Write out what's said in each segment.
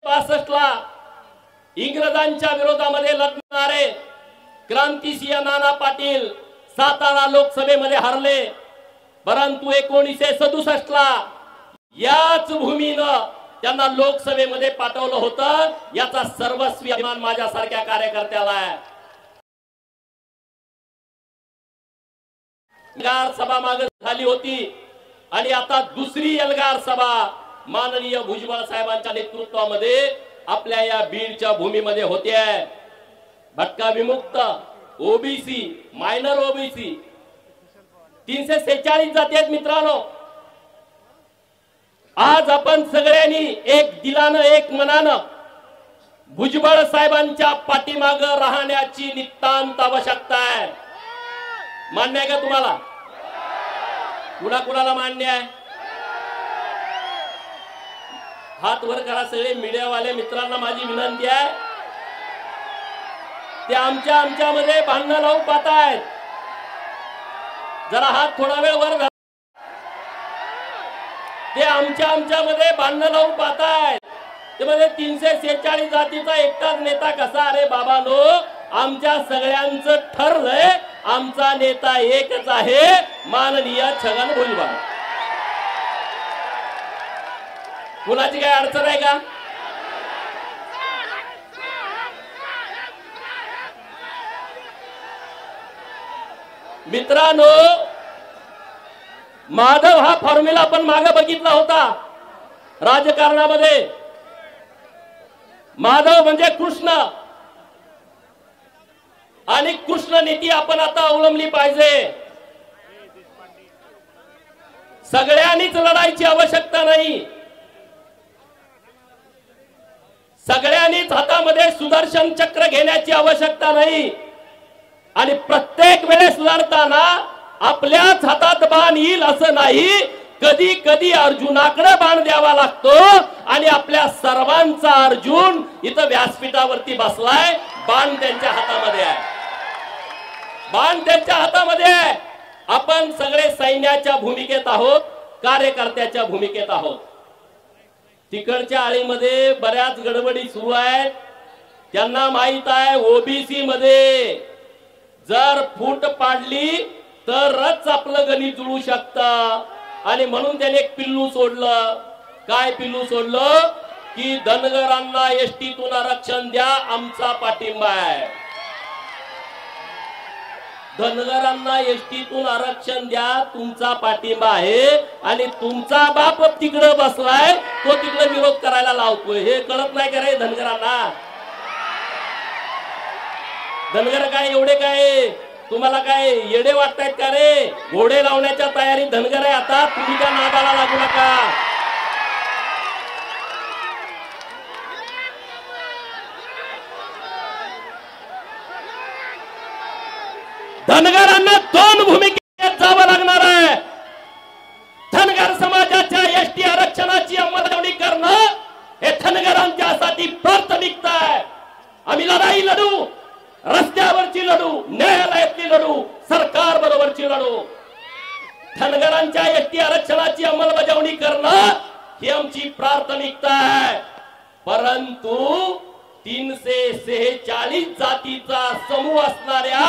1962 ला इंग्रजांच्या विरोधामध्ये लढणारे क्रांतिसिंह नाना पाटील सातारा लोकसभेमध्ये हरले, परंतु 1967 ला याच भूमीनं त्यांना लोकसभेमध्ये पाठवलं होतं। याचा सर्वस्वी अभिमान माझ्यासारख्या कार्यकर्त्याला आहे। एल्गार सभा मागे झाली होती आणि आता दुसरी एल्गार सभा माननीय भुजबळ साहेबांच्या नेतृत्वामध्ये आपल्या या बीडच्या भूमीमध्ये होते आहे। भटका विमुक्त, ओबीसी, मायनर ओबीसी 346 जाती आहेत मित्रांनो। आज आपण सगळ्यांनी एक दिलानं एक मनानं भुजबळ साहेबांच्या पाठीमागे राहण्याची नितांत आवश्यकता आहे। मान्य आहे का तुम्हाला? कुणाला मान्य आहे? हात वर करा सगळे मीडियावाले मित्रांना माझी विनंती आहे। ते आमच्यामध्ये भांडण लावून पाहतायत, जरा हात थोडा वेळ वर घाला। ते आमच्यामध्ये भांडण लावून पाहतायत, ते म्हणजे 346 जातीचा एकटाच नेता कसा? अरे बाबांनो, आमच्या सगळ्यांचं ठरलंय, आमचा नेता एकच आहे, माननीय छगन भुजबळ। कुणाची काय अडचण आहे का? मित्रांनो, माधव हा फॉर्म्युला आपण मागे बघितला होता राजकारणामध्ये। माधव म्हणजे कृष्ण, आणि कृष्ण नीती आपण आता अवलंबली पाहिजे। सगळ्यांनीच लढायची आवश्यकता नाही, सगळ्यांनीच हातामध्ये सुदर्शन चक्र घेण्याची आवश्यकता नाही, आणि प्रत्येक वेळेस लढताना आपल्याच हातात बाण येईल असं नाही। कधी कधी अर्जुनाकडे बाण द्यावा लागतो, आणि आपल्या सर्वांचा अर्जुन इथं व्यासपीठावरती बसलाय, बाण त्यांच्या हातामध्ये आहे, बाण त्यांच्या हातामध्ये आहे। आपण सगळे सैन्याच्या भूमिकेत आहोत, कार्यकर्त्याच्या भूमिकेत आहोत। तिकडच्या आळीमध्ये बऱ्याच गडबडी सुरू आहेत, त्यांना माहित आहे ओबीसी मध्ये जर फूट पाडली तरच आपलं गणित जुळू शकतं, आणि म्हणून त्याने एक पिल्लू सोडलं। काय पिल्लू सोडलं? की धनगरांना एसटीतून आरक्षण द्या, आमचा पाठिंबा आहे। धनगरांना एसटीतून आरक्षण द्या, तुमचा पाठिंबा आहे, आणि तुमचा बाप तिकडे बसलाय, तो तिकडे विरोध करायला लावतोय। हे कळत नाही का रे धनगरांना? धनगर काय एवढे काय तुम्हाला काय येडे वाटतायत का रे? घोडे लावण्याच्या तयारी धनगर आहे आता, तुम्ही त्या नादाला लागू नका। धनगरांना दोन भूमिकेत जावं लागणार आहे। धनगर समाजाच्या एसटी आरक्षणाची अंमलबजावणी करणं हे धनगरांच्यासाठी प्राथमिकता आहे। आम्ही लढाई लढू, रस्त्यावरची लढू, न्यायालयातली लढू, सरकार बरोबरची लढू। धनगरांच्या एसटी आरक्षणाची अंमलबजावणी करणं ही आमची प्राथमिकता आहे, परंतु 346 जातीचा समूह असणाऱ्या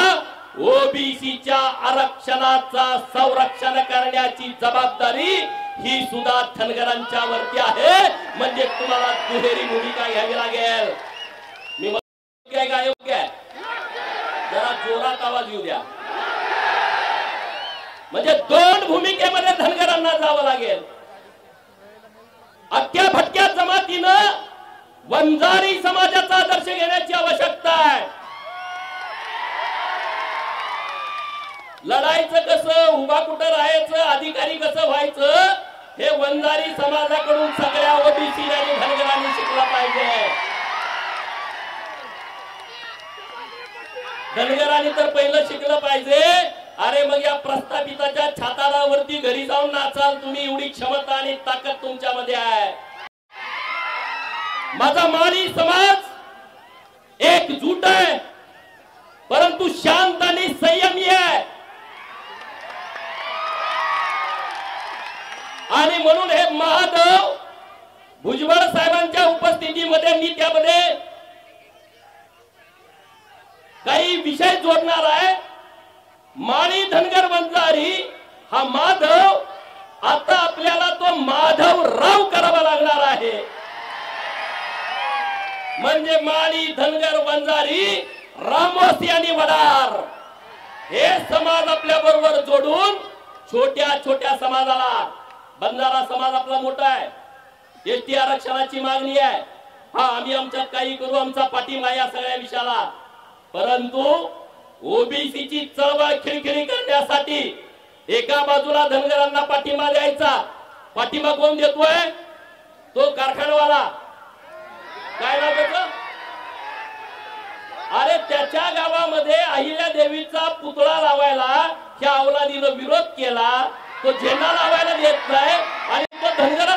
ओबीसीच्या आरक्षणाचा संरक्षण करण्याची जबाबदारी ही सुद्धा धनगरांच्या वरती आहे। म्हणजे तुम्हाला दुहेरी भूमिका घ्यावी लागेल। मी योग्य आहे का? योग्य आहे? जरा जोरात आवाज येऊ द्या। म्हणजे दोन भूमिकेमध्ये धनगरांना जावं लागेल। अख्ख्या भटक्या जमातीनं वंजारी समाजाचा आदर्श घेण्याची आवश्यकता आहे। लढायचं कसं, उभा कुठं राहायचं, अधिकारी कसं व्हायचं, हे वंजारी समाजाकडून सगळ्या ओबीसी आणि धनगरांनी शिकलं पाहिजे। धनगरांनी तर पहिलं शिकलं पाहिजे। अरे मग या प्रस्थापिताच्या छाताडावरती घरी जाऊन नाचाल तुम्ही, एवढी क्षमता आणि ताकद तुमच्यामध्ये आहे। माझा माळी समाज एकजूट आहे, परंतु शांत आणि संयमी आहे, आणि म्हणून हे महादेव भुजबळ साहेबांच्या उपस्थितीमध्ये मी त्यामध्ये काही विषय जोडणार आहे। माळी धनगर वंजारी हा माधव आता आपल्याला तो माधव राव करावा लागणार आहे। म्हणजे माळी धनगर वंजारी रामोसी आणि वडार हे समाज आपल्या बरोबर जोडून छोट्या छोट्या समाजाला, बंजारा समाज आपला मोठा आहे, एसटी आरक्षणाची मागणी आहे, हा आम्ही आमच्यात काही करू, आमचा पाठिंबा या सगळ्या विषयाला, परंतु ओबीसीची चळवळ खिळखिळी करण्यासाठी एका बाजूला धनगरांना पाठिंबा द्यायचा, पाठिंबा कोण देतोय? तो कारखानवाला, काय नाव त्याचं? अरे त्याच्या गावामध्ये अहिल्या देवीचा पुतळा लावायला ह्या अवलादीनं विरोध केला, तो झेंडा लावायला देत नाही आणि तो धनगरांना